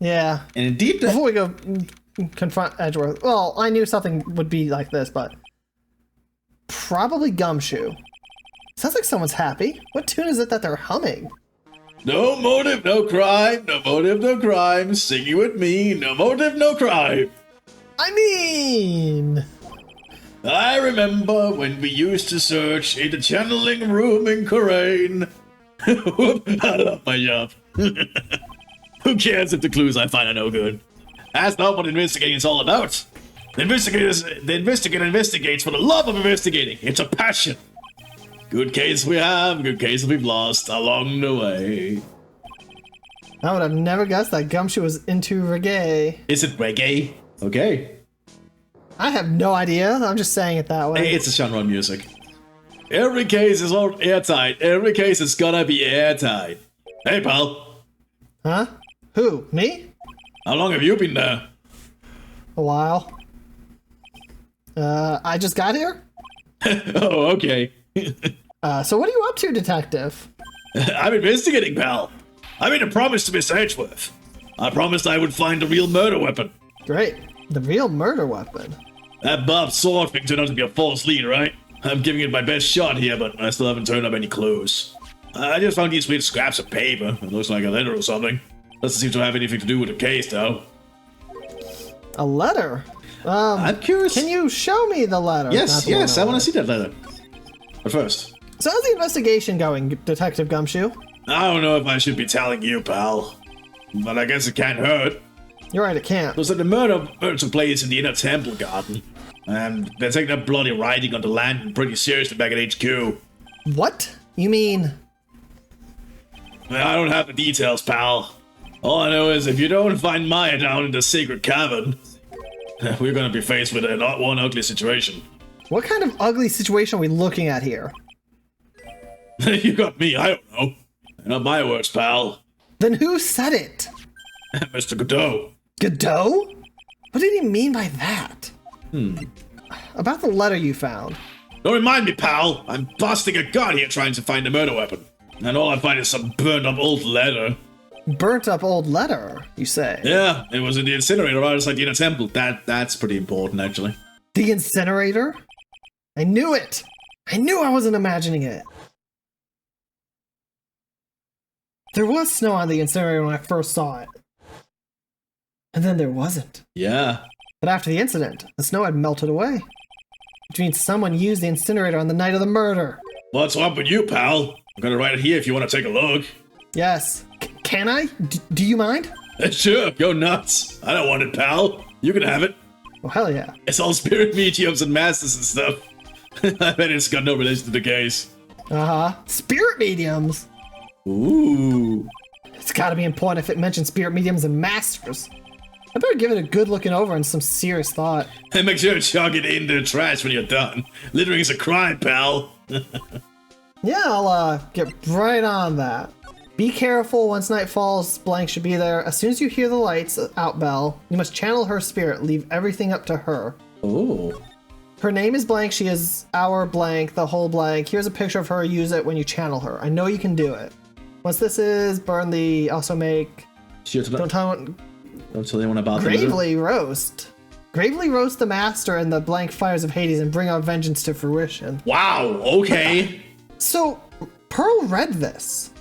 Yeah. And indeed, Before we go confront Edgeworth, well, I knew something would be like this, but probably Gumshoe. Sounds like someone's happy. What tune is it that they're humming? no motive, no crime. No motive, no crime. Singing with me. No motive, no crime. I mean... I remember when we used to search in the channeling room in Korean. I love my job. Who cares if the clues I find are no good? That's not what investigating is all about. The investigator investigates for the love of investigating. It's a passion. Good case we have, good case we've lost along the way. I would have never guessed that Gumshoe was into reggae. Is it reggae? Okay. I have no idea. I'm just saying it that way. Hey, it's a genre of music. Every case is all airtight. Every case is gonna be airtight. Hey, pal. Huh? Who? Me? How long have you been there? A while. I just got here? Oh, okay. So what are you up to, detective? I'm investigating, pal. I made a promise to Miss Edgeworth. I promised I would find the real murder weapon. Great. The real murder weapon. That Bob sword thing turned out to be a false lead, right? I'm giving it my best shot here, but I still haven't turned up any clues. I just found these weird scraps of paper. It looks like a letter or something. Doesn't seem to have anything to do with the case, though. A letter? I'm curious. Can you show me the letter? Yes, I want to see that letter. But first, So how's the investigation going, Detective Gumshoe? I don't know if I should be telling you, pal. But I guess it can't hurt. You're right, it can't. So the murder took place in the inner temple garden. And they're taking up bloody writing on the land pretty seriously back at HQ. What? You mean... I don't have the details, pal. All I know is if you don't find Maya down in the sacred cavern, we're gonna be faced with one ugly situation. What kind of ugly situation are we looking at here? You got me, I don't know. Not my words, pal. Then who said it? Mr. Godot. Godot? What did he mean by that? About the letter you found. Don't remind me, pal. I'm busting a gut here trying to find a murder weapon. And all I find is some burned up old letter. Burnt up old letter, you say? Yeah, it was in the incinerator right outside the inner temple. That's pretty important, actually. The incinerator? I knew it! I knew I wasn't imagining it. There was snow on the incinerator when I first saw it. And then there wasn't. Yeah. But after the incident, the snow had melted away. Which means someone used the incinerator on the night of the murder. What's up with you, pal? I'm gonna write it here if you want to take a look. Yes. Can I? Do you mind? Sure, go nuts. I don't want it, pal. You can have it. Oh, hell yeah. It's all spirit mediums and masters and stuff. I bet it's got no relation to the case. Uh-huh. Spirit mediums? Ooh. It's gotta be important if it mentions spirit mediums and masters. I better give it a good looking over and some serious thought. And make sure to chuck it in the trash when you're done. Littering is a crime, pal. Yeah, I'll get right on that. Be careful, once night falls, Blank should be there. As soon as you hear the lights out bell, you must channel her spirit, leave everything up to her. Oh. Her name is Blank, she is our Blank, the whole Blank. Here's a picture of her, use it when you channel her. I know you can do it. Once this is, burn the, also make... Don't tell anyone about Gravely roast. Gravely roast the master in the blank fires of Hades and bring our vengeance to fruition. Wow, okay. So, Pearl read this.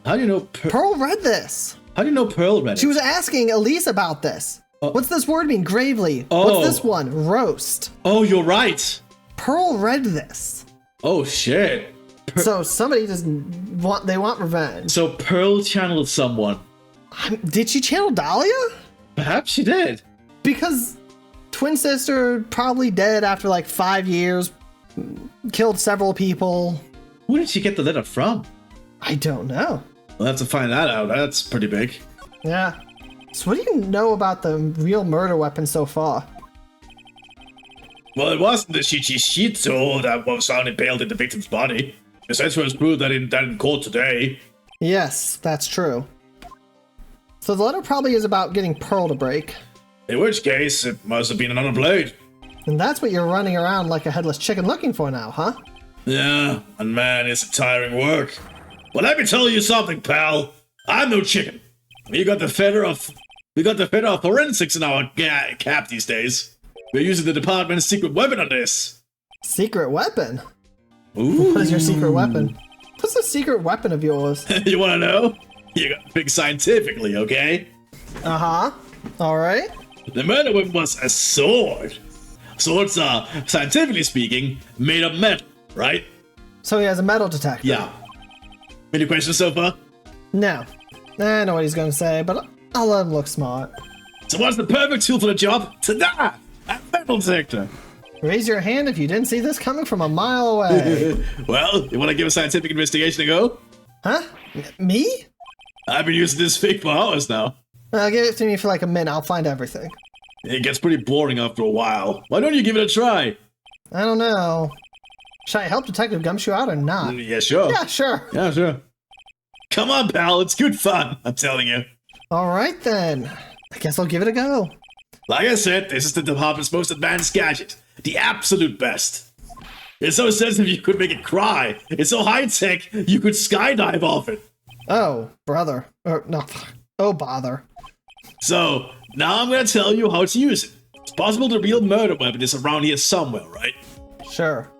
How do you know Pearl read this. How do you know Pearl read it? She was asking Elise about this. What's this word mean? Gravely. Oh. What's this one? Roast. Oh, you're right. Pearl read this. Oh, shit. So somebody just want revenge. So Pearl channeled someone. Did she channel Dahlia? Perhaps she did. Because twin sister probably dead after like 5 years, killed several people. Who did she get the letter from? I don't know. We'll have to find that out. That's pretty big. Yeah. So what do you know about the real murder weapon so far? Well, it wasn't the Shichishito that was found impaled in the victim's body. The censor has proved that in court today. Yes, that's true. So the letter probably is about getting Pearl to break. In which case, it must have been another blade. And that's what you're running around like a headless chicken looking for now, huh? Yeah, and man, it's a tiring work. Well, let me tell you something, pal. I'm no chicken. You got the feather of We got the federal forensics in our cap these days. We're using the department's secret weapon on this. Secret weapon? Ooh. What is your secret weapon? What's the secret weapon of yours? You wanna know? You got to think scientifically, okay? Uh-huh. Alright. The murder weapon was a sword. Swords are, scientifically speaking, made of metal, right? So he has a metal detector. Yeah. Any questions so far? No. I know what he's gonna say, but I'll let him look smart. So what's the perfect tool for the job? Ta-da! A metal detector. Raise your hand if you didn't see this coming from a mile away. Well, you want to give a scientific investigation a go? Huh? Me? I've been using this thing for hours now. Give it to me for like a minute, I'll find everything. It gets pretty boring after a while. Why don't you give it a try? I don't know. Should I help Detective Gumshoe out or not? Yeah, sure. Yeah, sure. Yeah, sure. Come on, pal. It's good fun, I'm telling you. Alright then. I guess I'll give it a go. Like I said, this is the department's most advanced gadget. The absolute best. It's so sensitive you could make it cry. It's so high-tech you could skydive off it. Oh, brother. Or, no. Oh, bother. So, now I'm gonna tell you how to use it. It's possible the real murder weapon is around here somewhere, right? Sure.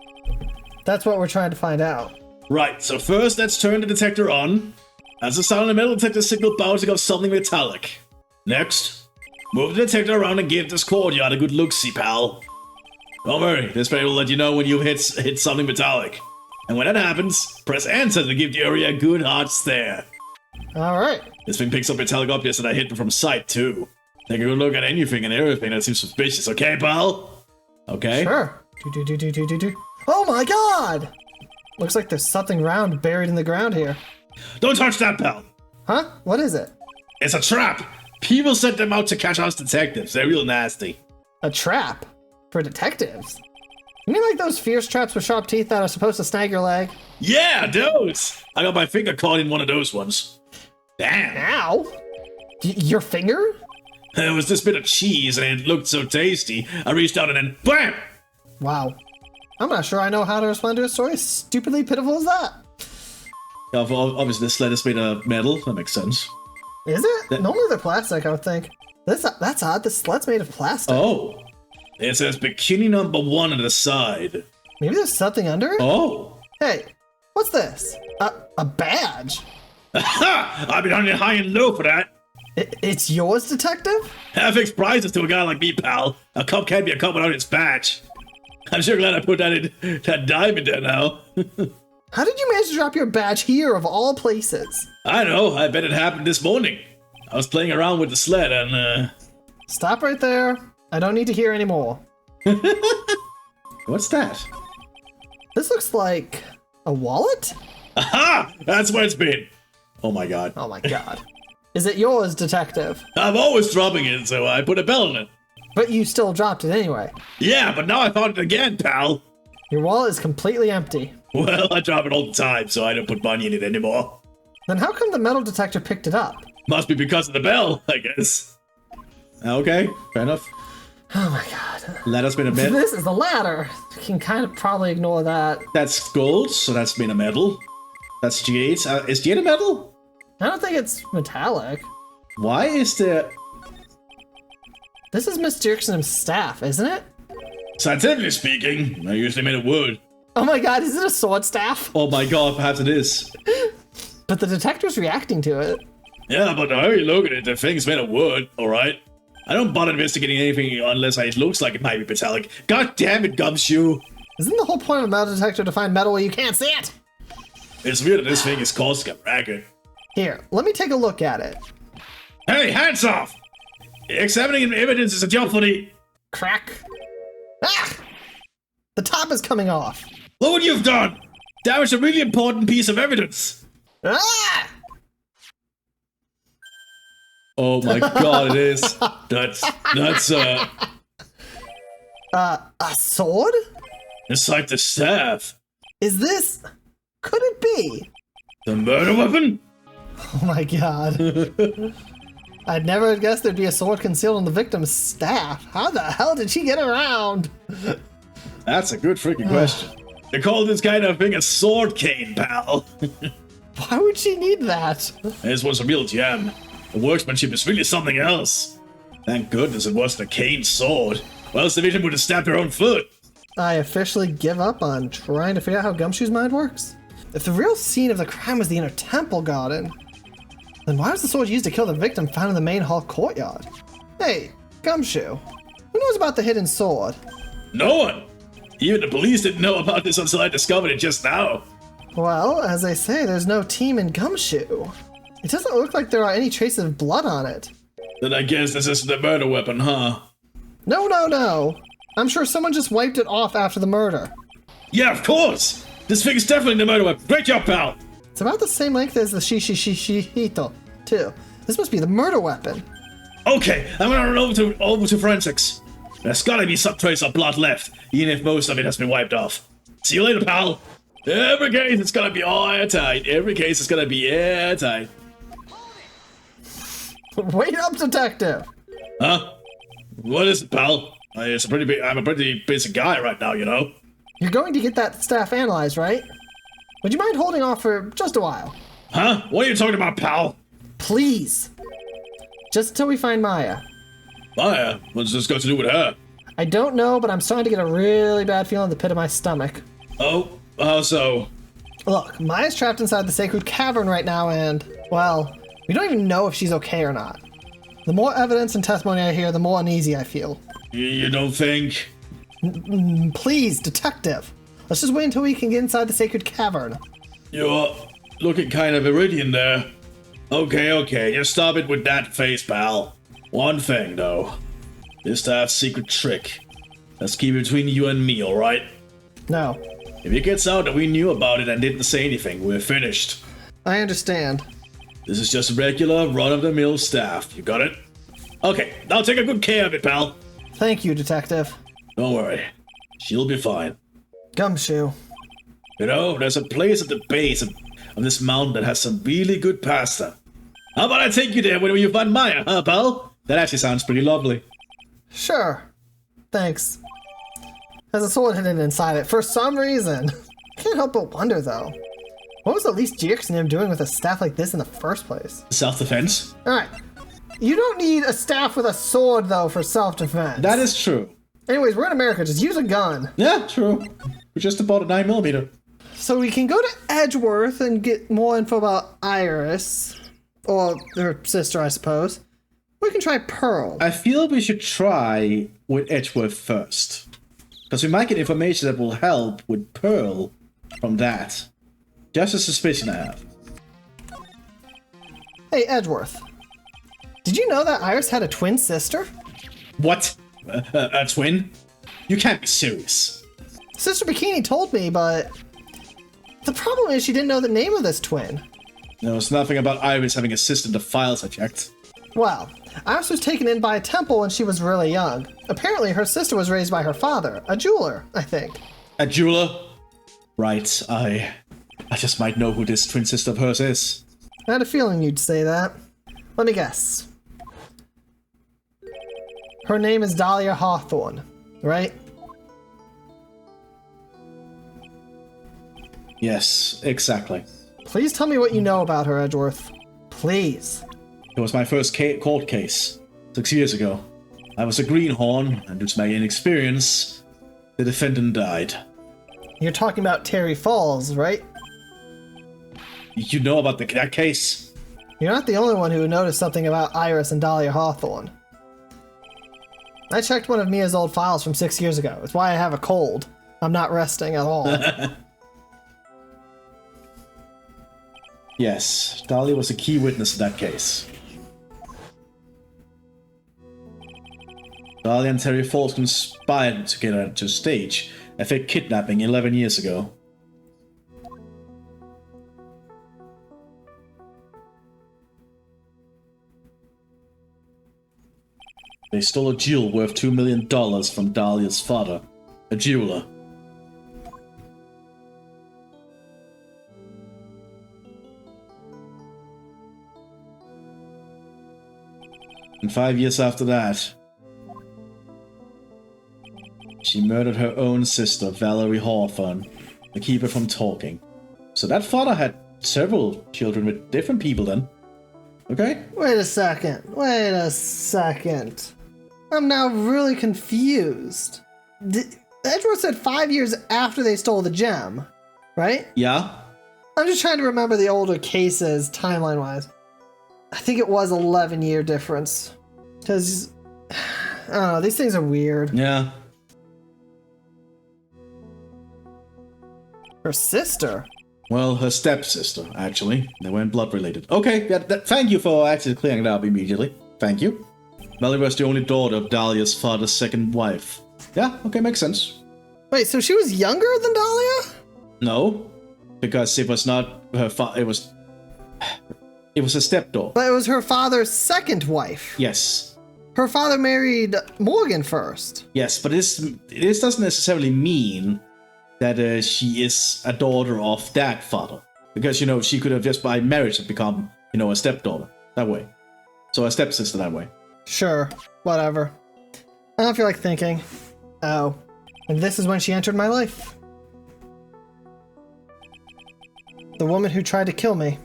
That's what we're trying to find out. Right, so first let's turn the detector on. As the sound of the metal detector signal bouncing off something metallic. Next, move the detector around and give this courtyard a good look-see, pal. Don't worry, this play will let you know when you've hit something metallic. And when that happens, press enter to give the area a good hard stare. Alright. This thing picks up metallic objects that I hit from sight, too. Take a good look at anything and everything that seems suspicious, okay, pal? Okay? Sure. Oh my god! Looks like there's something round buried in the ground here. Don't touch that, pal! Huh? What is it? It's a trap! People sent them out to catch us detectives. They're real nasty. A trap? For detectives? You mean like those fierce traps with sharp teeth that are supposed to snag your leg? Yeah, those! I got my finger caught in one of those ones. Damn! Ow! Your finger? There was this bit of cheese and it looked so tasty. I reached out and then BAM! Wow. I'm not sure I know how to respond to a story as stupidly pitiful as that. Obviously, this sled is made of metal. That makes sense. Is it? Normally they're plastic, I would think. That's odd. This sled's made of plastic. Oh. It says bikini number 1 on the side. Maybe there's something under it? Oh. Hey, what's this? A badge? Aha! I've been hunting high and low for that. It's yours, detective? I fixed prizes to a guy like me, pal. A cop can't be a cop without his badge. I'm sure glad I put that diamond there now. How did you manage to drop your badge here of all places? I know. I bet it happened this morning. I was playing around with the sled and, Stop right there. I don't need to hear any more. What's that? This looks like a wallet? Aha! That's where it's been. Oh my god. Oh my god. Is it yours, detective? I'm always dropping it, so I put a bell in it. But you still dropped it anyway. Yeah, but now I found it again, pal. Your wallet is completely empty. Well, I drop it all the time, so I don't put money in it anymore. Then how come the metal detector picked it up? Must be because of the bell, I guess. Okay, fair enough. Oh my god. Let us been a bit. This is the ladder. You can kind of probably ignore that. That's gold, so that's been a metal. That's jade. Is jade a metal? I don't think it's metallic. Why is there... This is Miss Dirkson's staff, isn't it? Scientifically speaking, I usually made of wood. Oh my god, is it a sword staff? Oh my god, perhaps it is. But the detector's reacting to it. Yeah, but now you look at it, the thing's made of wood, alright? I don't bother investigating anything unless it looks like it might be metallic. God damn it, Gumshoe! Isn't the whole point of a metal detector to find metal where you can't see it? It's weird that this thing is called a racket. Here, let me take a look at it. Hey, hands off! Examining evidence is a job for the... Crack. Ah! The top is coming off. Look what you've done! Damaged a really important piece of evidence! Ah! Oh my god, it is. That's A sword? it's like the staff. Is this... Could it be? The murder weapon? Oh my god. I'd never have guessed there'd be a sword concealed on the victim's staff. How the hell did she get around? That's a good freaking question. They call this kind of thing a sword cane, pal. Why would she need that? This was a real gem. The workmanship is really something else. Thank goodness it wasn't a cane sword. Or else the victim would have stabbed her own foot. I officially give up on trying to figure out how Gumshoe's mind works. If the real scene of the crime was the inner temple garden, then why was the sword used to kill the victim found in the main hall courtyard? Hey, Gumshoe, who knows about the hidden sword? No one! Even the police didn't know about this until I discovered it just now. Well, as they say, there's no team in Gumshoe. It doesn't look like there are any traces of blood on it. Then I guess this isn't a murder weapon, huh? No. I'm sure someone just wiped it off after the murder. Yeah, of course! This thing is definitely the murder weapon. Great job, pal! It's about the same length as the Shishito, too. This must be the murder weapon. Okay, I'm gonna run over to forensics. There's gotta be some trace of blood left, even if most of it has been wiped off. See you later, pal! Every case is gonna be airtight. Every case is gonna be airtight. Wait up, detective! Huh? What is it, pal? I'm a pretty busy guy right now, you know? You're going to get that staff analyzed, right? Would you mind holding off for just a while? Huh? What are you talking about, pal? Please. Just until we find Maya. Maya? What's this got to do with her? I don't know, but I'm starting to get a really bad feeling in the pit of my stomach. Oh, how so? Look, Maya's trapped inside the sacred cavern right now and, well, we don't even know if she's okay or not. The more evidence and testimony I hear, the more uneasy I feel. You don't think? Please, detective. Let's just wait until we can get inside the sacred cavern. You're looking kind of iridian there. Okay, just stop it with that face, pal. One thing, though. This that secret trick. Let's keep it between you and me, alright? No. If it gets out that we knew about it and didn't say anything, we're finished. I understand. This is just regular, run-of-the-mill staff. You got it? Okay, I'll take a good care of it, pal. Thank you, detective. Don't worry. She'll be fine. Gumshoe. You know, there's a place at the base of this mountain that has some really good pasta. How about I take you there when you find Maya, huh, pal? That actually sounds pretty lovely. Sure. Thanks. There's a sword hidden inside it for some reason. Can't help but wonder, though. What was the least Jerks and him doing with a staff like this in the first place? Self-defense? Alright. You don't need a staff with a sword, though, for self-defense. That is true. Anyways, we're in America. Just use a gun. Yeah, true. We just bought a 9mm. So we can go to Edgeworth and get more info about Iris. Or her sister, I suppose. We can try Pearl. I feel we should try with Edgeworth first. Because we might get information that will help with Pearl from that. Just a suspicion I have. Hey, Edgeworth. Did you know that Iris had a twin sister? What? A twin? You can't be serious. Sister Bikini told me, but the problem is she didn't know the name of this twin. There was nothing about Iris having a sister in the files I checked. Well, Iris was taken in by a temple when she was really young. Apparently, her sister was raised by her father, a jeweler, I think. A jeweler? Right, I just might know who this twin sister of hers is. I had a feeling you'd say that. Let me guess. Her name is Dahlia Hawthorne, right? Yes, exactly. Please tell me what you know about her, Edgeworth. Please. It was my first court case, 6 years ago. I was a greenhorn, and due to my inexperience, the defendant died. You're talking about Terry Falls, right? You know about that case? You're not the only one who noticed something about Iris and Dahlia Hawthorne. I checked one of Mia's old files from 6 years ago. It's why I have a cold. I'm not resting at all. Yes, Dahlia was a key witness in that case. Dahlia and Terry Falls conspired together to stage a fake kidnapping 11 years ago. They stole a jewel worth $2 million from Dahlia's father, a jeweler. And 5 years after that, she murdered her own sister, Valerie Hawthorne, to keep her from talking. So that father had several children with different people then. Okay? Wait a second. I'm now really confused. Edgeworth said 5 years after they stole the gem, right? Yeah. I'm just trying to remember the older cases timeline-wise. I think it was 11-year difference. Because, I don't know, these things are weird. Yeah. Her sister? Well, her stepsister, actually. They weren't blood related. Okay, yeah, thank you for actually clearing it up immediately. Thank you. Melly was the only daughter of Dahlia's father's second wife. Yeah, okay, makes sense. Wait, so she was younger than Dahlia? No, because it was not her father. It was a stepdaughter. But it was her father's second wife. Yes. Her father married Morgan first. Yes, but this doesn't necessarily mean that she is a daughter of that father. Because, she could have just by marriage become, a stepdaughter that way. So a stepsister that way. Sure, whatever. I don't feel like thinking. Oh, and this is when she entered my life. The woman who tried to kill me.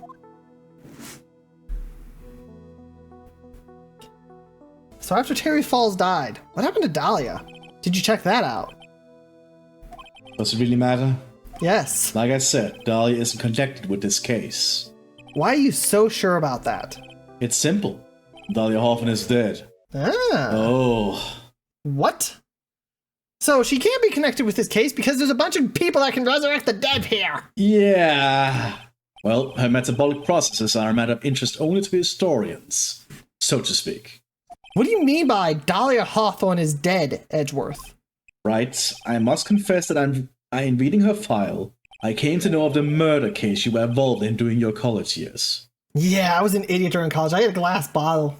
So after Terry Falls died, what happened to Dahlia? Did you check that out? Does it really matter? Yes. Like I said, Dahlia isn't connected with this case. Why are you so sure about that? It's simple. Dahlia Hoffman is dead. Ah. Oh. What? So she can't be connected with this case because there's a bunch of people that can resurrect the dead here. Yeah. Well, her metabolic processes are a matter of interest only to historians, so to speak. What do you mean by Dahlia Hawthorne is dead, Edgeworth? Right. I must confess that in reading her file, I came to know of the murder case you were involved in during your college years. Yeah, I was an idiot during college. I had a glass bottle.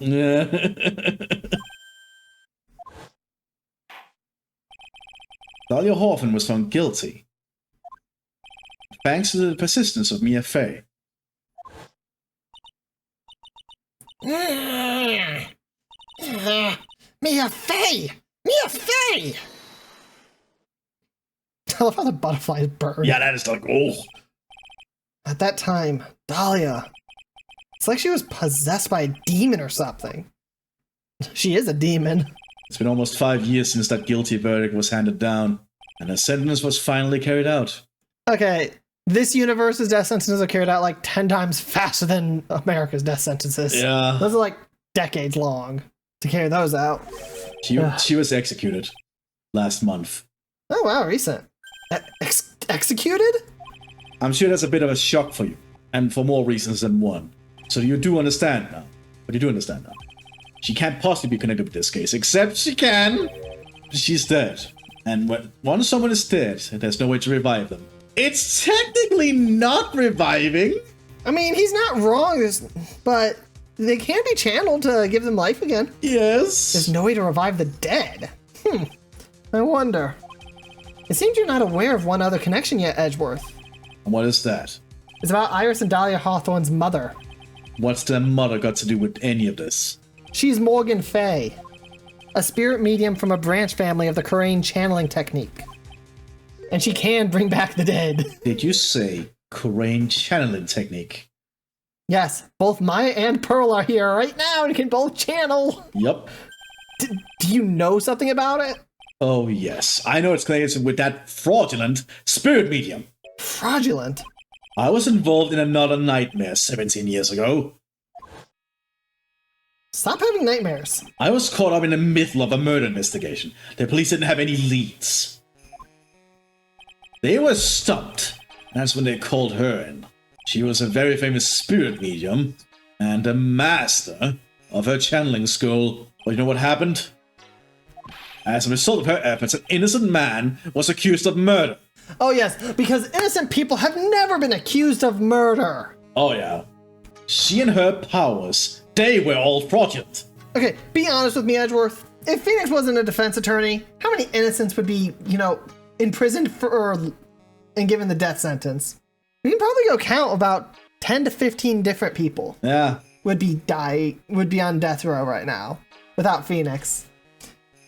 Dahlia Hoffman was found guilty, thanks to the persistence of Mia Fey. Mia Fey! Mia Fey! I love how the butterflies burn. Yeah, that is like, oh. At that time, Dahlia. It's like she was possessed by a demon or something. She is a demon. It's been almost 5 years since that guilty verdict was handed down, and her sentence was finally carried out. Okay, this universe's death sentences are carried out like 10 times faster than America's death sentences. Yeah. Those are like decades long to carry those out. She was executed last month. Oh wow, recent. Executed? I'm sure that's a bit of a shock for you, and for more reasons than one. So you do understand now. But you do understand now. She can't possibly be connected with this case, except she can. She's dead. And once someone is dead, there's no way to revive them. It's technically not reviving. I mean, he's not wrong, but they can be channeled to give them life again. Yes. There's no way to revive the dead. I wonder. It seems you're not aware of one other connection yet, Edgeworth. And what is that? It's about Iris and Dahlia Hawthorne's mother. What's their mother got to do with any of this? She's Morgan Fey, a spirit medium from a branch family of the Corain channeling technique. And she can bring back the dead. Did you say Corain channeling technique? Yes, both Maya and Pearl are here right now and can both channel. Yup. Do you know something about it? Oh yes, I know it's connected with that fraudulent spirit medium. Fraudulent? I was involved in another nightmare 17 years ago. Stop having nightmares. I was caught up in the middle of a murder investigation. The police didn't have any leads. They were stumped. That's when they called her in. She was a very famous spirit medium and a master of her channeling school. But you know what happened? As a result of her efforts, an innocent man was accused of murder. Oh yes, because innocent people have never been accused of murder. Oh yeah. She and her powers, they were all fraudulent. Okay, be honest with me, Edgeworth. If Phoenix wasn't a defense attorney, how many innocents would be, imprisoned and given the death sentence? We can probably go count about 10 to 15 different people. Yeah. Would be on death row right now without Phoenix.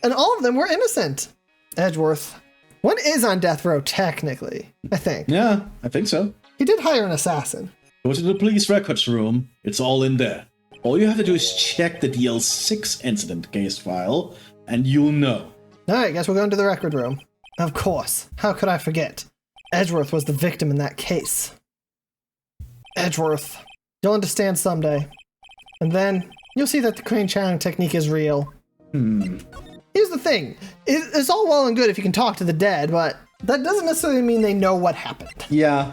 And all of them were innocent. Edgeworth. One is on death row technically, I think. Yeah, I think so. He did hire an assassin. Go to the police records room. It's all in there. All you have to do is check the DL6 incident case file, and you'll know. Alright, guess we're going to the record room. Of course. How could I forget? Edgeworth was the victim in that case. Edgeworth. You'll understand someday. And then, you'll see that the crane channeling technique is real. Here's the thing. It's all well and good if you can talk to the dead, but that doesn't necessarily mean they know what happened. Yeah.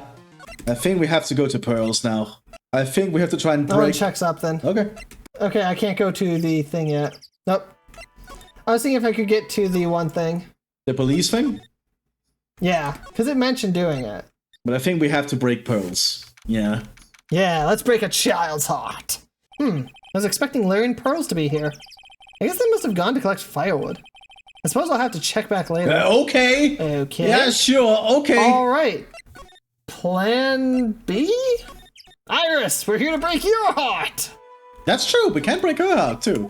I think we have to go to Pearls now. I think we have to try and break... I want to check something. Okay. Okay, I can't go to the thing yet. Nope. I was thinking if I could get to the one thing. The police thing? Yeah, because it mentioned doing it. But I think we have to break Pearls. Yeah. Yeah, let's break a child's heart. I was expecting Larry and Pearls to be here. I guess they must have gone to collect firewood. I suppose I'll have to check back later. Okay. Okay. Yeah, sure. Okay. All right. Plan B? Iris, we're here to break your heart. That's true. We can break her heart, too.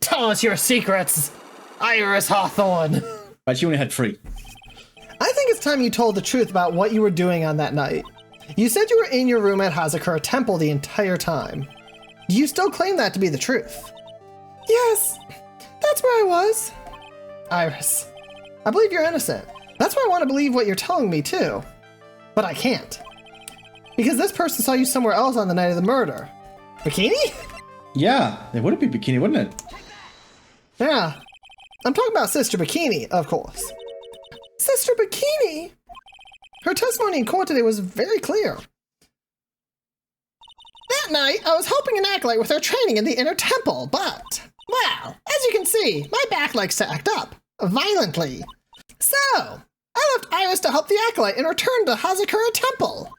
Tell us your secrets, Iris Hawthorne. But she only had 3. I think it's time you told the truth about what you were doing on that night. You said you were in your room at Hazakura Temple the entire time. Do you still claim that to be the truth? Yes, that's where I was. Iris, I believe you're innocent. That's why I want to believe what you're telling me too. But I can't. Because this person saw you somewhere else on the night of the murder. Bikini? Yeah, it would be Bikini, wouldn't it? Yeah. I'm talking about Sister Bikini, of course. Sister Bikini? Her testimony in court today was very clear. That night, I was helping an acolyte with her training in the inner temple, but, well, as you can see, my back likes to act up, violently. So, I left Iris to help the acolyte and returned to Hazakura Temple.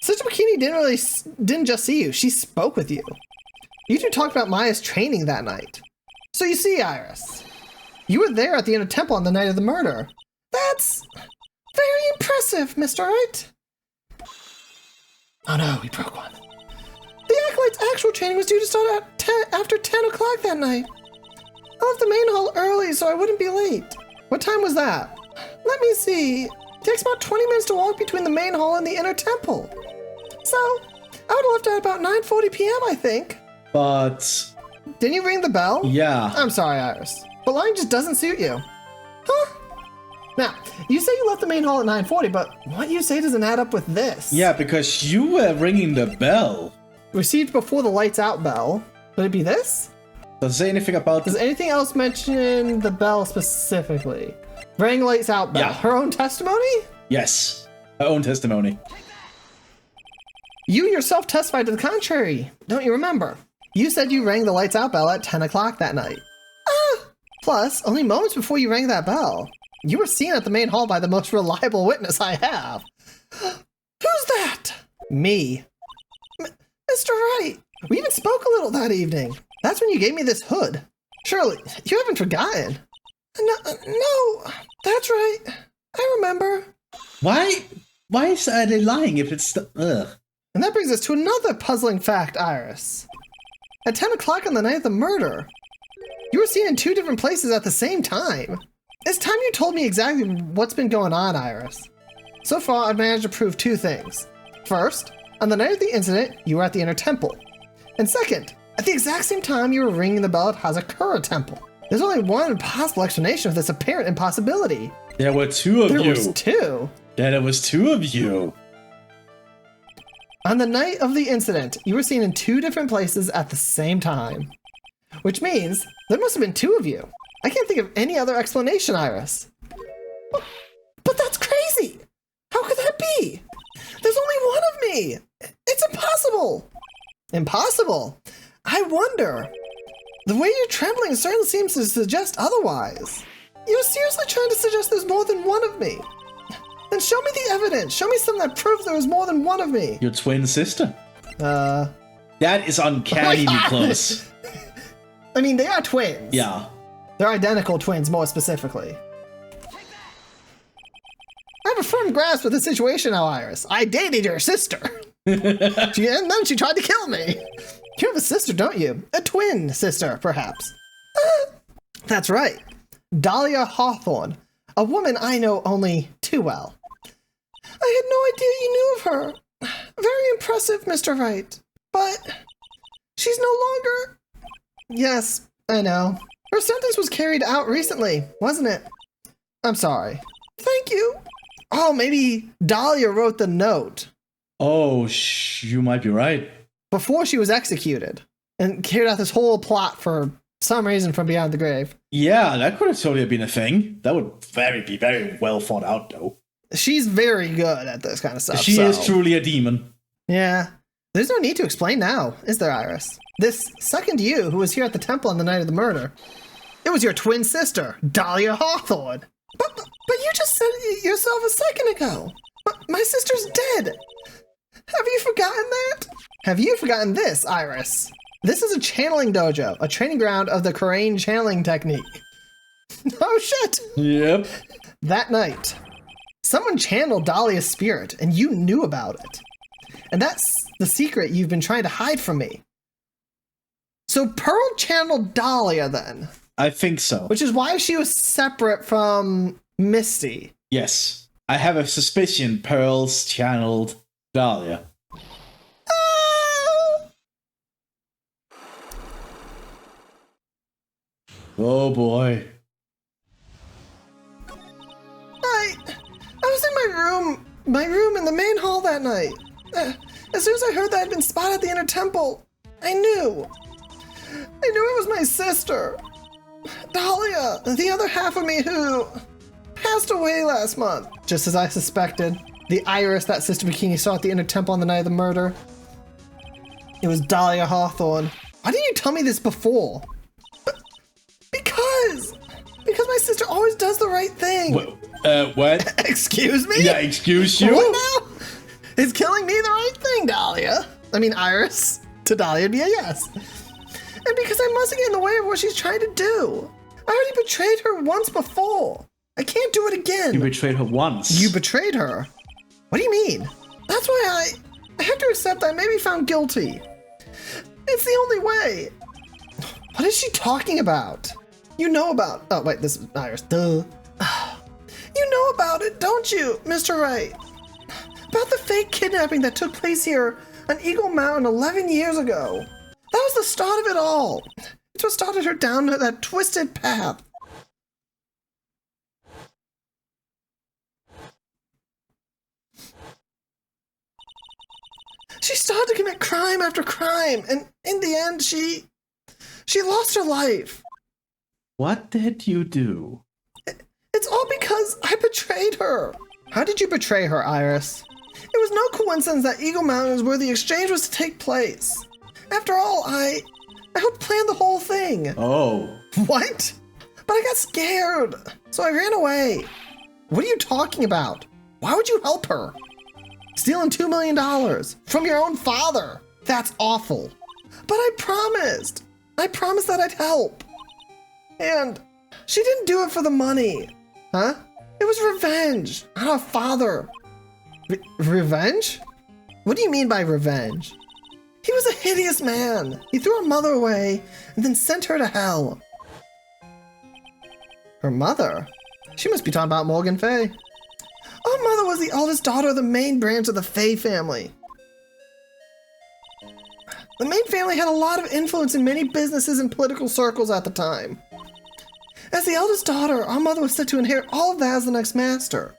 Sister Bikini didn't just see you, she spoke with you. You two talked about Maya's training that night. So you see, Iris, you were there at the inner temple on the night of the murder. That's very impressive, Mr. Wright. Oh no, we broke one. The acolyte's actual training was due to start at after 10 o'clock that night. I left the main hall early so I wouldn't be late. What time was that? Let me see. It takes about 20 minutes to walk between the main hall and the inner temple. So, I would have left at about 9:40 p.m., I think. But... Didn't you ring the bell? Yeah. I'm sorry, Iris, but lying just doesn't suit you. Huh? Now, you say you left the main hall at 9:40, but what you say doesn't add up with this. Yeah, because you were ringing the bell. Received before the lights out bell. Would it be this? Does it say anything about... Does anything else mention the bell specifically? Rang lights out bell. Yeah. Her own testimony? Yes. Her own testimony. You yourself testified to the contrary. Don't you remember? You said you rang the lights out bell at 10 o'clock that night. Plus, only moments before you rang that bell, you were seen at the main hall by the most reliable witness I have. Who's that? Me. Mr. Wright, we even spoke a little that evening. That's when you gave me this hood. Surely, you haven't forgotten. No, that's right. I remember. Why are they lying if it's... Ugh. And that brings us to another puzzling fact, Iris. At 10 o'clock on the night of the murder, you were seen in 2 different places at the same time. It's time you told me exactly what's been going on, Iris. So far, I've managed to prove 2 things. First, on the night of the incident, you were at the inner temple. And second, at the exact same time, you were ringing the bell at Hazakura Temple. There's only one possible explanation of this apparent impossibility. There were 2 of you. There was 2. Yeah, there was 2 of you. On the night of the incident, you were seen in 2 different places at the same time. Which means there must have been 2 of you. I can't think of any other explanation, Iris. But that's crazy! How could that be? There's only one of me! It's impossible! Impossible? I wonder. The way you're trembling certainly seems to suggest otherwise. You're seriously trying to suggest there's more than one of me? Then show me the evidence. Show me something that proves there was more than one of me. Your twin sister. That is uncannily close. I mean, they are twins. Yeah. They're identical twins, more specifically. I have a firm grasp of the situation now, Iris. I dated your sister. And then she tried to kill me. You have a sister, don't you? A twin sister, perhaps. That's right. Dahlia Hawthorne. A woman I know only too well. I had no idea you knew of her. Very impressive, Mr. Wright. But she's no longer... Yes, I know. Her sentence was carried out recently, wasn't it? I'm sorry. Thank you. Oh, maybe Dahlia wrote the note. Oh, you might be right. Before she was executed. And carried out this whole plot for some reason from beyond the grave. Yeah, that could have totally been a thing. That would be very well thought out, though. She's very good at this kind of stuff. She is truly a demon. Yeah. There's no need to explain now, is there, Iris? This second you who was here at the temple on the night of the murder, it was your twin sister, Dahlia Hawthorne. But you just said it yourself a second ago. But my sister's dead. Have you forgotten that? Have you forgotten this, Iris? This is a channeling dojo, a training ground of the Karain channeling technique. Oh shit! Yep. That night, someone channeled Dahlia's spirit, and you knew about it. And that's the secret you've been trying to hide from me. So Pearl channeled Dahlia then? I think so. Which is why she was separate from Misty. Yes. I have a suspicion Pearl's channeled Dahlia. Oh boy. I was in my room in the main hall that night. As soon as I heard that I'd been spotted at the inner temple, I knew it was my sister. Dahlia, the other half of me who passed away last month. Just as I suspected, the Iris that Sister Bikini saw at the inner temple on the night of the murder. It was Dahlia Hawthorne. Why didn't you tell me this before? Because my sister always does the right thing. What? Excuse me? Yeah, excuse you? What now? Is killing me the right thing, Dahlia? I mean, Iris. To Dahlia, it'd be a yes. And because I mustn't get in the way of what she's trying to do. I already betrayed her once before. I can't do it again. You betrayed her once. You betrayed her? What do you mean? That's why I have to accept that I may be found guilty. It's the only way. What is she talking about? You know about... Oh, wait, this is Iris. Duh. You know about it, don't you, Mr. Wright? About the fake kidnapping that took place here on Eagle Mountain 11 years ago. That was the start of it all. It's what started her down that twisted path. She started to commit crime after crime, and in the end, she lost her life. What did you do? It's all because I betrayed her. How did you betray her, Iris? It was no coincidence that Eagle Mountain is where the exchange was to take place. After all, I helped plan the whole thing. Oh. What? But I got scared, so I ran away. What are you talking about? Why would you help her? Stealing $2 million from your own father. That's awful. But I promised. I promised that I'd help. And she didn't do it for the money. Huh? It was revenge on her father. Revenge? What do you mean by revenge? He was a hideous man. He threw her mother away and then sent her to hell. Her mother? She must be talking about Morgan Fay. Our mother was the eldest daughter of the main branch of the Fay family. The main family had a lot of influence in many businesses and political circles at the time. As the eldest daughter, our mother was said to inherit all of that as the next master.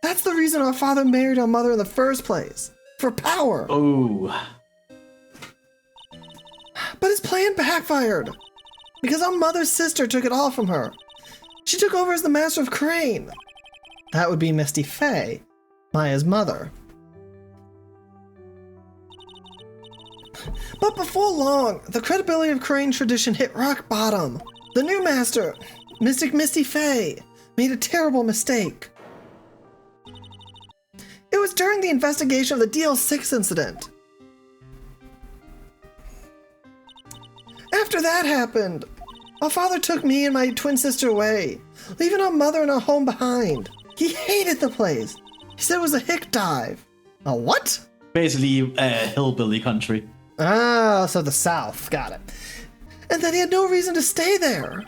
That's the reason our father married our mother in the first place. For power. Oh. But his plan backfired. Because our mother's sister took it all from her. She took over as the master of Crane. That would be Misty Fay, Maya's mother. But before long, the credibility of Crane tradition hit rock bottom. The new master, Mystic Misty Fay, made a terrible mistake. It was during the investigation of the DL6 incident. After that happened, our father took me and my twin sister away, leaving our mother and our home behind. He hated the place. He said it was a hick dive. A what? Basically, a hillbilly country. Ah, so the South. Got it. And that he had no reason to stay there.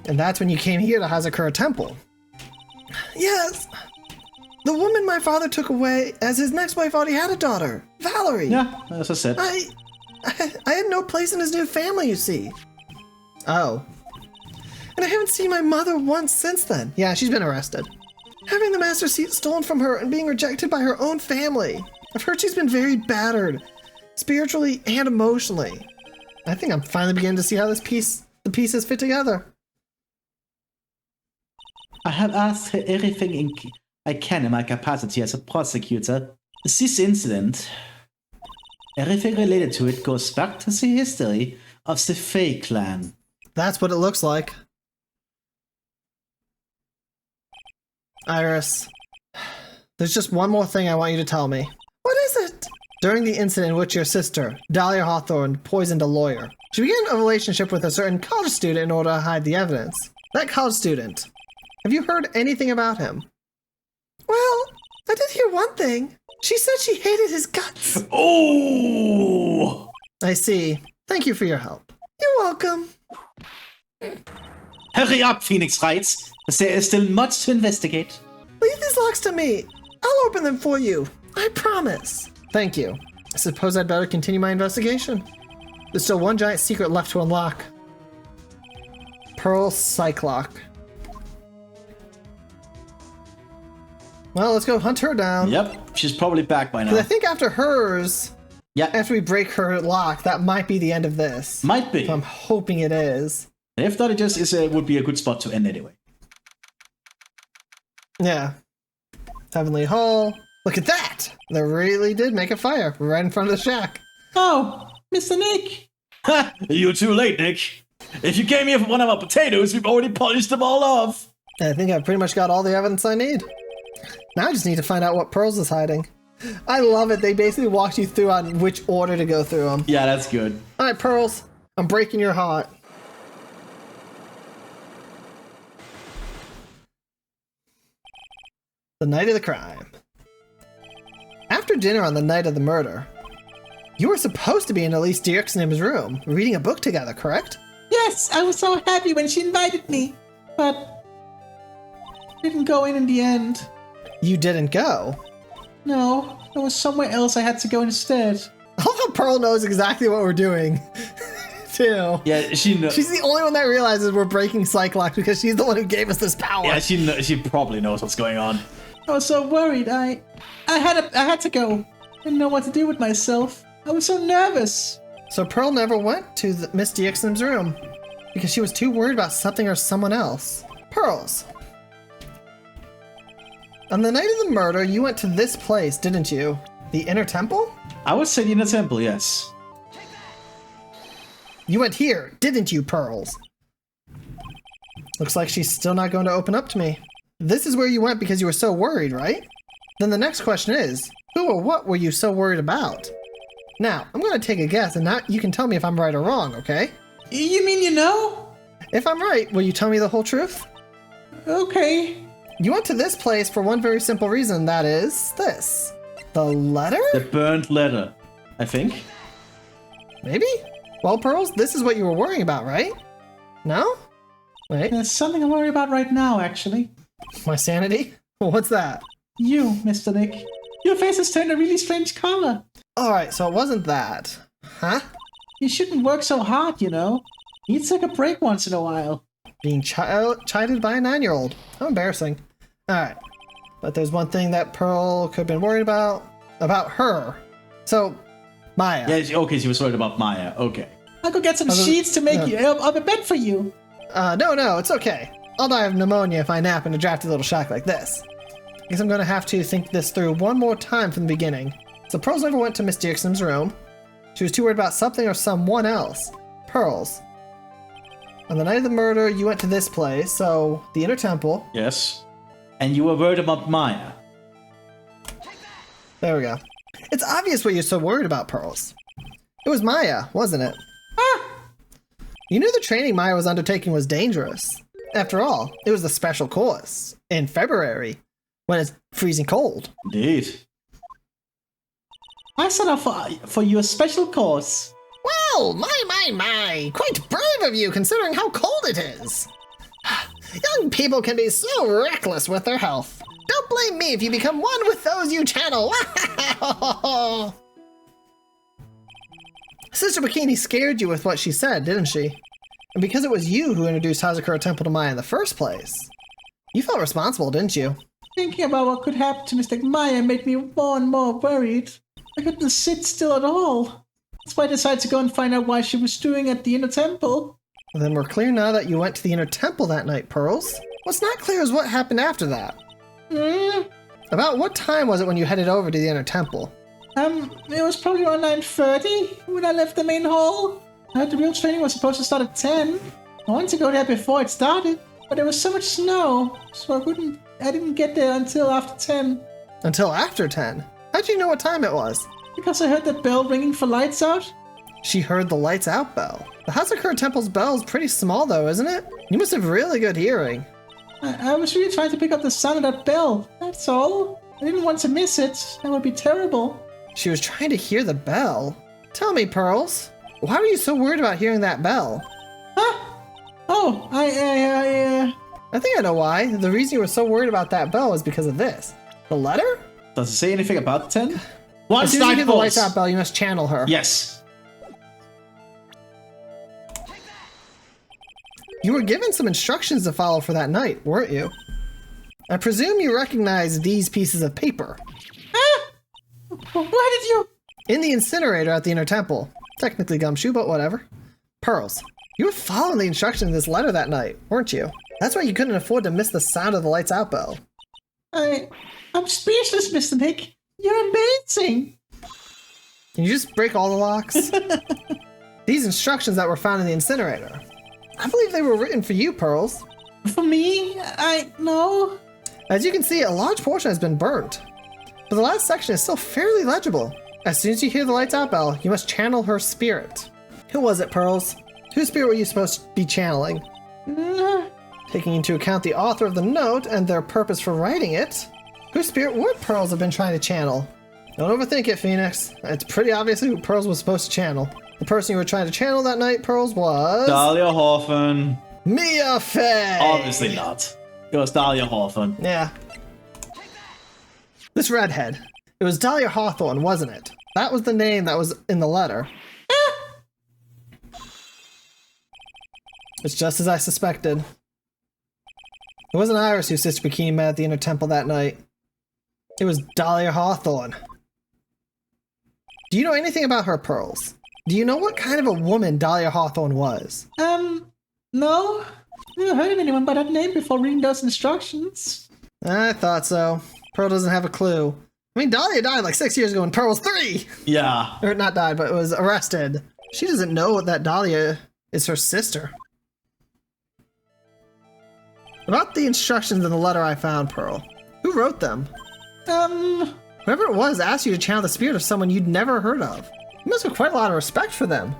And that's when you came here to Hazakura Temple. Yes. The woman my father took away as his next wife already had a daughter, Valerie. Yeah, as I said. I had no place in his new family, you see. Oh. And I haven't seen my mother once since then. Yeah, she's been arrested. Having the master seat stolen from her and being rejected by her own family. I've heard she's been very battered, spiritually and emotionally. I think I'm finally beginning to see how the pieces fit together. I have asked her everything I can in my capacity as a prosecutor. This incident, everything related to it goes back to the history of the Fae clan. That's what it looks like. Iris, there's just one more thing I want you to tell me. What is it? During the incident in which your sister, Dahlia Hawthorne, poisoned a lawyer, she began a relationship with a certain college student in order to hide the evidence. That college student, have you heard anything about him? Well, I did hear one thing. She said she hated his guts. Oh! I see. Thank you for your help. You're welcome. Hurry up, Phoenix Wright. There is still much to investigate. Leave these locks to me. I'll open them for you. I promise. Thank you. I suppose I'd better continue my investigation. There's still one giant secret left to unlock. Pearl Cyclock. Well, let's go hunt her down. Yep, she's probably back by now. Because I think after hers, Yeah, after we break her lock, that might be the end of this. might be. So I'm hoping it is. If not, it just would be a good spot to end anyway. Yeah. Heavenly Hall. Look at that! They really did make a fire right in front of the shack. Oh, Mr. Nick. Ha! You're too late, Nick. If you came here for one of our potatoes, we've already polished them all off. I think I've pretty much got all the evidence I need. Now I just need to find out what Pearls is hiding. I love it. They basically walked you through on which order to go through them. Yeah, that's good. All right, Pearls. I'm breaking your heart. The night of the crime. After dinner on the night of the murder, you were supposed to be in Elise Dirksenim's room, reading a book together, correct? Yes, I was so happy when she invited me, but didn't go in the end. You didn't go. No, there was somewhere else I had to go instead. I love how Pearl knows exactly what we're doing, too. Yeah, she knows. She's the only one that realizes we're breaking Cyclops because she's the one who gave us this power. Yeah, she probably knows what's going on. I was so worried. I had to go. Didn't know what to do with myself. I was so nervous. So Pearl never went to Miss Dirksenim's room because she was too worried about something or someone else. Pearls. On the night of the murder, you went to this place, didn't you? The Inner Temple? I was sitting in a temple, yes. You went here, didn't you, Pearls? Looks like she's still not going to open up to me. This is where you went because you were so worried, right? Then the next question is, who or what were you so worried about? Now, I'm going to take a guess, and now you can tell me if I'm right or wrong, okay? You mean you know? If I'm right, will you tell me the whole truth? Okay. You went to this place for one very simple reason, that is this. The letter? The burnt letter, I think. Maybe? Well, Pearls, this is what you were worrying about, right? No? Wait, There's something I'm worried about right now, actually. my sanity? What's that? You, Mr. Nick. Your face has turned a really strange color. Alright, so it wasn't that. Huh? You shouldn't work so hard, you know. You need to take a break once in a while. Being chided by a 9-year-old. How embarrassing. Alright. But there's one thing that Pearl could have been worried about. About her. So, Maya. Yeah, okay, she was worried about Maya. Okay. I'll go get some sheets to make you up a bed for you. No, it's okay. I'll die of pneumonia if I nap in a drafty little shack like this. I guess I'm gonna have to think this through one more time from the beginning. So Pearls never went to Miss Dirksenim's room. She was too worried about something or someone else. Pearls. On the night of the murder, you went to this place, so the Inner Temple. Yes. And you were worried about Maya. There we go. It's obvious what you're so worried about, Pearls. It was Maya, wasn't it? Ah! You knew the training Maya was undertaking was dangerous. After all, it was a special course in February, when it's freezing cold. Indeed. I signed up for your special course. Well, my. Quite brave of you considering how cold it is. Young people can be so reckless with their health. Don't blame me if you become one with those you channel. Sister Bikini scared you with what she said, didn't she? And because it was you who introduced Hazakura Temple to Maya in the first place, you felt responsible, didn't you? Thinking about what could happen to Mr. Maya made me more and more worried. I couldn't sit still at all. That's why I decided to go and find out why she was doing at the inner temple. Then we're clear now that you went to the inner temple that night, Pearls. What's not clear is what happened after that. About what time was it when you headed over to the inner temple? It was probably around 9:30 when I left the main hall. The real training was supposed to start at 10. I wanted to go there before it started, but there was so much snow, so I didn't get there until after 10. Until after 10? How'd you know what time it was? Because I heard the bell ringing for lights out. She heard the lights out bell. The Hazakura Temple's bell is pretty small though, isn't it? You must have really good hearing. I was really trying to pick up the sound of that bell, that's all. I didn't want to miss it. That would be terrible. She was trying to hear the bell? Tell me, Pearls, why were you so worried about hearing that bell? Huh? Oh, I think I know why. The reason you were so worried about that bell was because of this. The letter? Does it say anything about the 10? As soon as you hear the lights out bell, you must channel her. Yes. You were given some instructions to follow for that night, weren't you? I presume you recognize these pieces of paper. Where did you? In the incinerator at the inner temple. Technically gumshoe, but whatever. Pearls, you were following the instructions in this letter that night, weren't you? That's why you couldn't afford to miss the sound of the lights out bell. I'm speechless, Mr. Nick. You're amazing. Can you just break all the locks? These instructions that were found in the incinerator. I believe they were written for you, Pearls. For me? No. As you can see, a large portion has been burnt. But the last section is still fairly legible. As soon as you hear the lights out bell, you must channel her spirit. Who was it, Pearls? Whose spirit were you supposed to be channeling? Taking into account the author of the note and their purpose for writing it, whose spirit would Pearls have been trying to channel? Don't overthink it, Phoenix. It's pretty obvious who Pearls was supposed to channel. The person you were trying to channel that night, Pearls, was... Dahlia Hawthorne. Mia Fey! Obviously not. It was Dahlia Hawthorne. Yeah. This redhead. It was Dahlia Hawthorne, wasn't it? That was the name that was in the letter. It's just as I suspected. It wasn't Iris who Sister Bikini met at the inner temple that night. It was Dahlia Hawthorne. Do you know anything about her, Pearls? Do you know what kind of a woman Dahlia Hawthorne was? No. Never heard of anyone by that name before reading those instructions. I thought so. Pearl doesn't have a clue. I mean, Dahlia died like 6 years ago and Pearl was 3! Yeah. Or not died, but was arrested. She doesn't know that Dahlia is her sister. About the instructions in the letter I found, Pearl. Who wrote them? Whoever it was asked you to channel the spirit of someone you'd never heard of. You must have quite a lot of respect for them.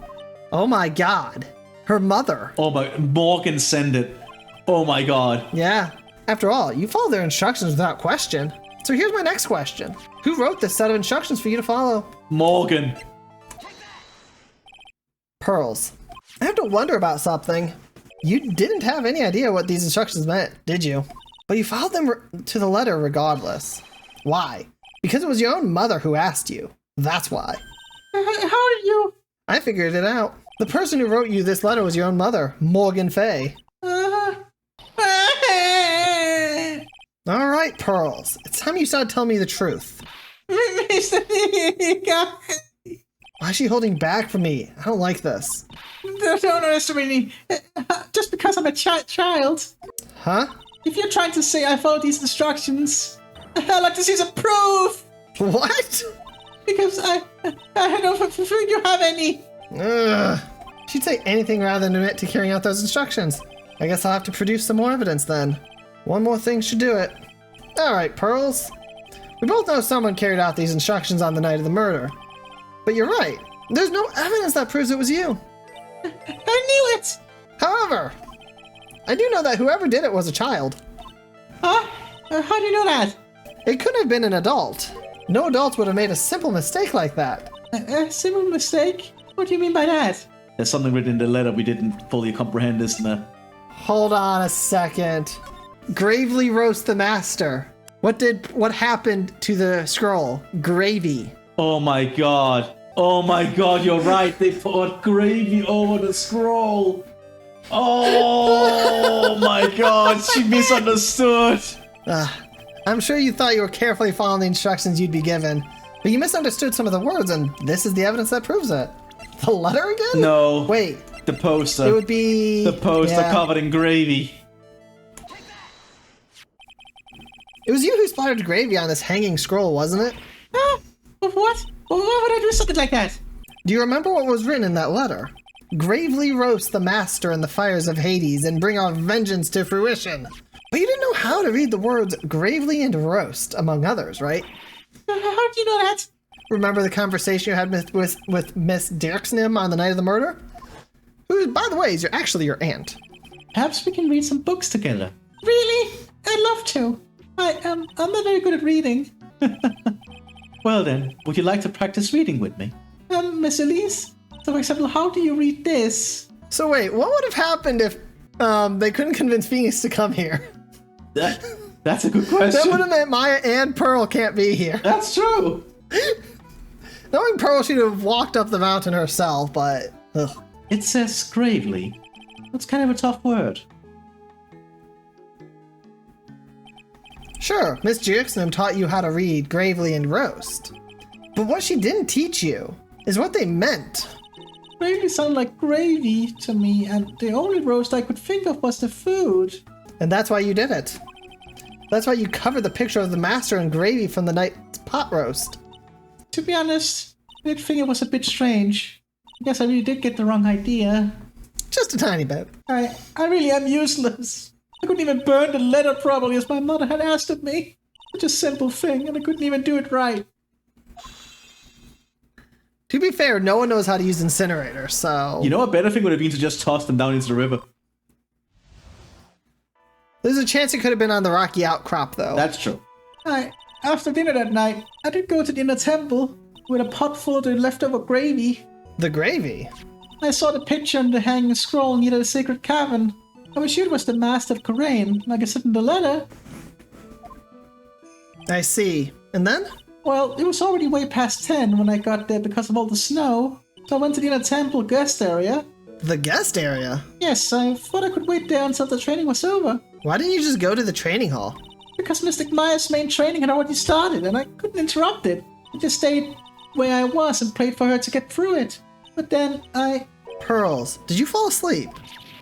Oh my god. Her mother. Oh my... Morgan send it. Oh my god. Yeah. After all, you followed their instructions without question. So here's my next question. Who wrote this set of instructions for you to follow? Morgan. Pearls. I have to wonder about something. You didn't have any idea what these instructions meant, did you? But you followed them to the letter regardless. Why? Because it was your own mother who asked you. That's why. How did you... I figured it out. The person who wrote you this letter was your own mother, Morgan Fey. Alright, Pearls. It's time you started telling me the truth. Why is she holding back from me? I don't like this. Don't underestimate me. Just because I'm a child. Huh? If you're trying to say I followed these instructions, I'd like to see some proof. What? Because I don't think you have any. Ugh. She'd say anything rather than admit to carrying out those instructions. I guess I'll have to produce some more evidence then. One more thing should do it. Alright, Pearls. We both know someone carried out these instructions on the night of the murder. But you're right. There's no evidence that proves it was you. I knew it! However, I do know that whoever did it was a child. Huh? How do you know that? It couldn't have been an adult. No adults would have made a simple mistake like that. A simple mistake? What do you mean by that? There's something written in the letter we didn't fully comprehend, isn't there? Hold on a second. Gravely roast the master. What happened to the scroll? Gravy. Oh my god. Oh my god, you're right. They poured gravy over the scroll. Oh my god, she misunderstood. I'm sure you thought you were carefully following the instructions you'd be given, but you misunderstood some of the words, and this is the evidence that proves it. The letter again? No. Wait. The poster. It would be... The poster yeah. covered in gravy. It was you who splattered gravy on this hanging scroll, wasn't it? What? Why would I do something like that? Do you remember what was written in that letter? Gravely roast the master in the fires of Hades and bring our vengeance to fruition. But you didn't know how to read the words gravely and roast, among others, right? How do you know that? Remember the conversation you had with Miss Dirksnim on the night of the murder? Who, by the way, is actually your aunt. Perhaps we can read some books together. Really? I'd love to. I'm not very good at reading. Well then, would you like to practice reading with me? Miss Elise? So for example, how do you read this? So wait, what would have happened if they couldn't convince Phoenix to come here? That's a good question. That would have meant Maya and Pearl can't be here. That's true. Knowing Pearl, she'd have walked up the mountain herself, but... Ugh. It says gravely. That's kind of a tough word. Sure, Miss Dirksnim taught you how to read gravely and roast. But what she didn't teach you is what they meant. Gravely sounded like gravy to me, and the only roast I could think of was the food. And that's why you did it. That's why you covered the picture of the master in gravy from the night's pot roast. To be honest, I did think it was a bit strange. I guess I really did get the wrong idea. Just a tiny bit. I really am useless. I couldn't even burn the letter properly as my mother had asked of me. Such a simple thing, and I couldn't even do it right. To be fair, no one knows how to use incinerators, so... You know, a better thing would have been to just toss them down into the river. There's a chance it could have been on the rocky outcrop, though. That's true. After dinner that night, I did go to the inner temple with a pot full of the leftover gravy. The gravy? I saw the picture on the hanging scroll near the sacred cavern. I was sure it was the Master of Khura'in, like I said in the letter. I see. And then? Well, it was already way past 10 when I got there because of all the snow. So I went to the inner temple guest area. The guest area? Yes, I thought I could wait there until the training was over. Why didn't you just go to the training hall? Because Mystic Maya's main training had already started and I couldn't interrupt it. I just stayed where I was and prayed for her to get through it. But then Pearls, did you fall asleep?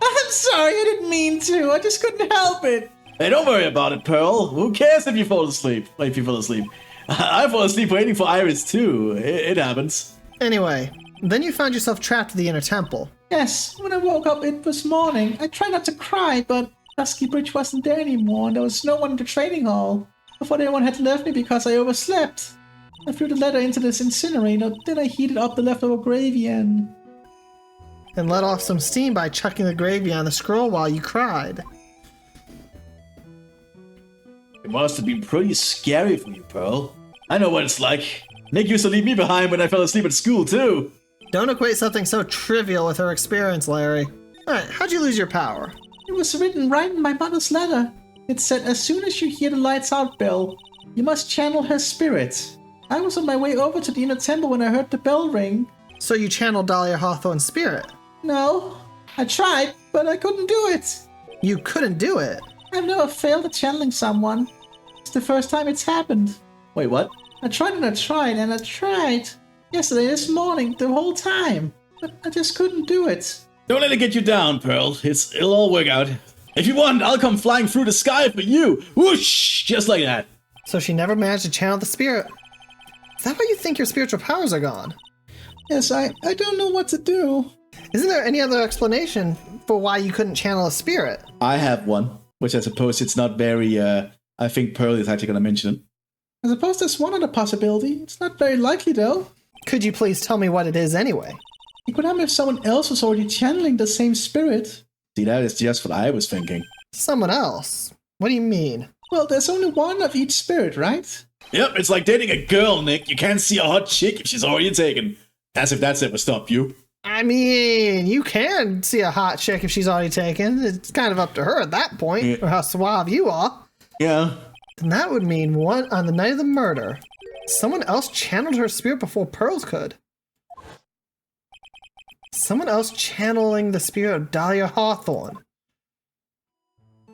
I'm sorry, I didn't mean to. I just couldn't help it. Hey, don't worry about it, Pearl. Who cares if you fall asleep? If you fall asleep. I fall asleep waiting for Iris, too. It happens. Anyway, then you found yourself trapped in the inner temple. Yes, when I woke up, it was morning. I tried not to cry, but Dusky Bridge wasn't there anymore, and there was no one in the training hall. I thought everyone had left me because I overslept. I threw the letter into this incinerator, then I heated up the leftover gravy and let off some steam by chucking the gravy on the scroll while you cried. It must have been pretty scary for you, Pearl. I know what it's like. Nick used to leave me behind when I fell asleep at school, too. Don't equate something so trivial with her experience, Larry. Alright, how'd you lose your power? It was written right in my mother's letter. It said, as soon as you hear the lights out bell, you must channel her spirit. I was on my way over to the inner temple when I heard the bell ring. So you channeled Dahlia Hawthorne's spirit? No, I tried, but I couldn't do it. You couldn't do it? I've never failed at channeling someone. It's the first time it's happened. Wait, what? I tried and I tried and I tried. Yesterday, this morning, the whole time. But I just couldn't do it. Don't let it get you down, Pearl. It'll all work out. If you want, I'll come flying through the sky for you. Whoosh! Just like that. So she never managed to channel the spirit. Is that why you think your spiritual powers are gone? Yes, I don't know what to do. Isn't there any other explanation for why you couldn't channel a spirit? I have one, which I suppose it's not very, I think Pearl is actually going to mention it. I suppose there's one other possibility. It's not very likely, though. Could you please tell me what it is anyway? It could happen if someone else was already channeling the same spirit. See, that is just what I was thinking. Someone else? What do you mean? Well, there's only one of each spirit, right? Yep, it's like dating a girl, Nick. You can't see a hot chick if she's already taken. As if that's ever stopped you. I mean, you can see a hot chick if she's already taken. It's kind of up to her at that point, or how suave you are. Yeah. Then that would mean on the night of the murder, someone else channeled her spirit before Pearls could. Someone else channeling the spirit of Dahlia Hawthorne.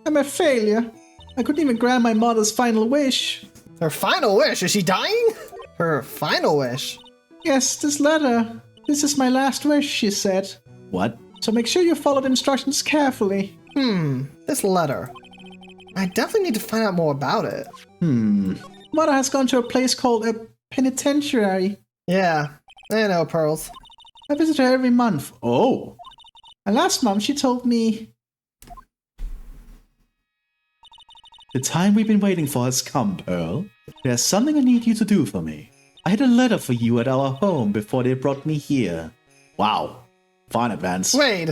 I'm a failure. I couldn't even grant my mother's final wish. Her final wish? Is she dying? Her final wish? Yes, this letter. This is my last wish, she said. What? So make sure you follow the instructions carefully. This letter. I definitely need to find out more about it. Mother has gone to a place called a penitentiary. Yeah, I know, Pearls. I visit her every month. Oh. And last month she told me... The time we've been waiting for has come, Pearl. There's something I need you to do for me. I had a letter for you at our home before they brought me here. Wow. Far in advance. Wait,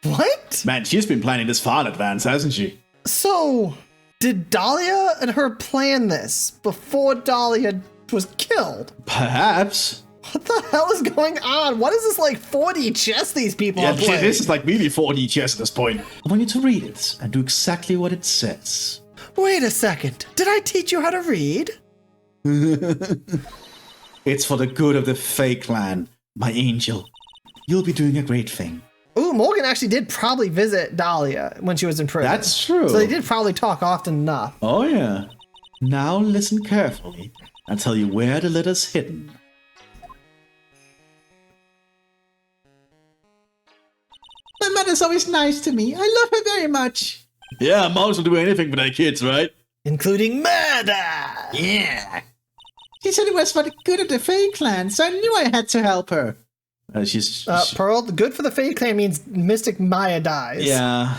what? Man, she's been planning this far in advance, hasn't she? So, did Dahlia and her plan this before Dahlia was killed? Perhaps. What the hell is going on? What is this, like 4D chess these people are playing? This is like maybe 4D chess at this point. I want you to read it and do exactly what it says. Wait a second. Did I teach you how to read? It's for the good of the Fae clan, my angel. You'll be doing a great thing. Ooh, Morgan actually did probably visit Dahlia when she was in prison. That's true. So they did probably talk often enough. Oh, yeah. Now listen carefully. I'll tell you where the letter's hidden. My mother's always nice to me. I love her very much. Yeah, moms will do anything for their kids, right? Including murder! Yeah. She said it was for the good of the Fae clan, so I knew I had to help her. Pearl, the good for the Fae clan means Mystic Maya dies. Yeah.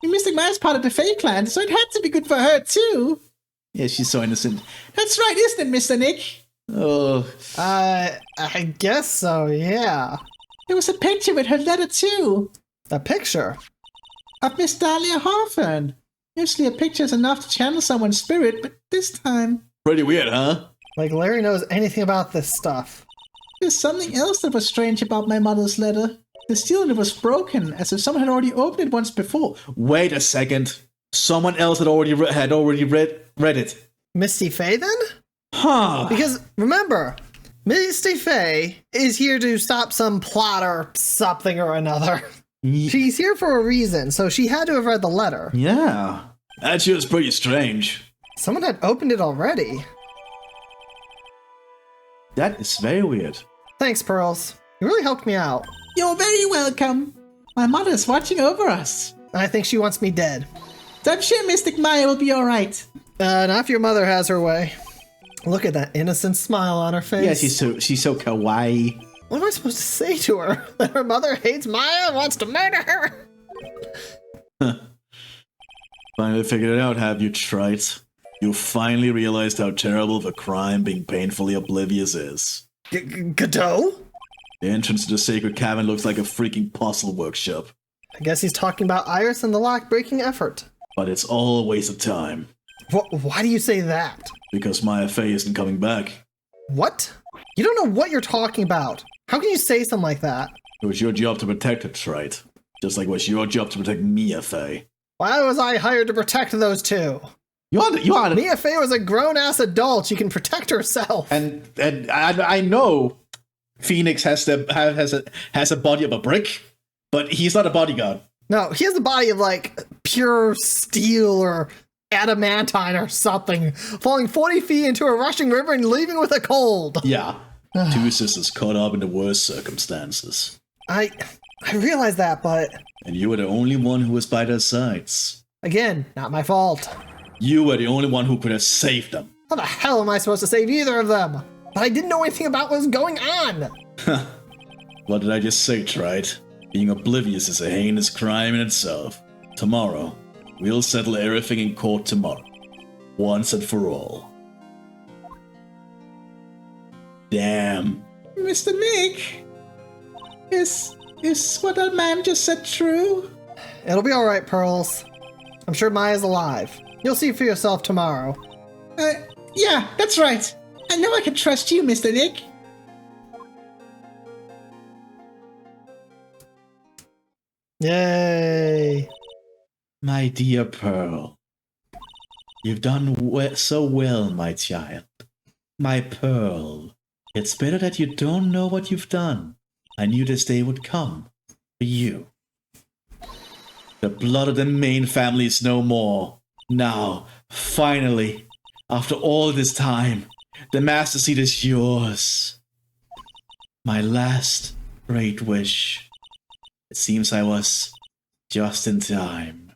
Mystic Maya's part of the Fae clan, so it had to be good for her, too. Yeah, she's so innocent. That's right, isn't it, Mr. Nick? Oh. I guess so, yeah. There was a picture with her letter, too. A picture? Of Miss Dahlia Hawthorne. Usually a picture is enough to channel someone's spirit, but this time... Pretty weird, huh? Like Larry knows anything about this stuff. There's something else that was strange about my mother's letter. The seal in it was broken, as if someone had already opened it once before. Wait a second. Someone else had already read it. Misty Faye, then? Huh. Because, remember, Misty Faye is here to stop some plot or something or another. She's here for a reason, so she had to have read the letter. Yeah. That sure is pretty strange. Someone had opened it already. That is very weird. Thanks, Pearls. You really helped me out. You're very welcome. My mother is watching over us. I think she wants me dead. So I'm sure Mystic Maya will be alright. Not if your mother has her way. Look at that innocent smile on her face. Yeah, she's so kawaii. What am I supposed to say to her? That her mother hates Maya and wants to murder her? Finally figured it out, have you, Trite? You finally realized how terrible of a crime being painfully oblivious is. Godot? The entrance to the sacred cavern looks like a freaking puzzle workshop. I guess he's talking about Iris and the lock-breaking effort. But it's all a waste of time. Why do you say that? Because Maya Fey isn't coming back. What? You don't know what you're talking about. How can you say something like that? It was your job to protect her, Trite. Just like it was your job to protect Mia Fey. Why was I hired to protect those two? Mia Fey was a grown-ass adult. She can protect herself. And I know Phoenix has a body of a brick, but he's not a bodyguard. No, he has the body of, like, pure steel or adamantine or something, falling 40 feet into a rushing river and leaving with a cold. Yeah. Two sisters caught up in the worst circumstances. I realize that, but... And you were the only one who was by their sides. Again, not my fault. You were the only one who could have saved them. How the hell am I supposed to save either of them? But I didn't know anything about what was going on. What did I just say, Trite? Being oblivious is a heinous crime in itself. Tomorrow, we'll settle everything in court tomorrow. Once and for all. Damn. Mr. Nick, is what that man just said true? It'll be alright, Pearls. I'm sure Maya's alive. You'll see for yourself tomorrow. Yeah, that's right. I know I can trust you, Mr. Nick. Yay. My dear Pearl, You've done so well, my child. My pearl. It's better that you don't know what you've done. I knew this day would come. For you. The blood of the main family is no more. Now, finally, after all this time, the Master Seat is yours. My last great wish. It seems I was just in time.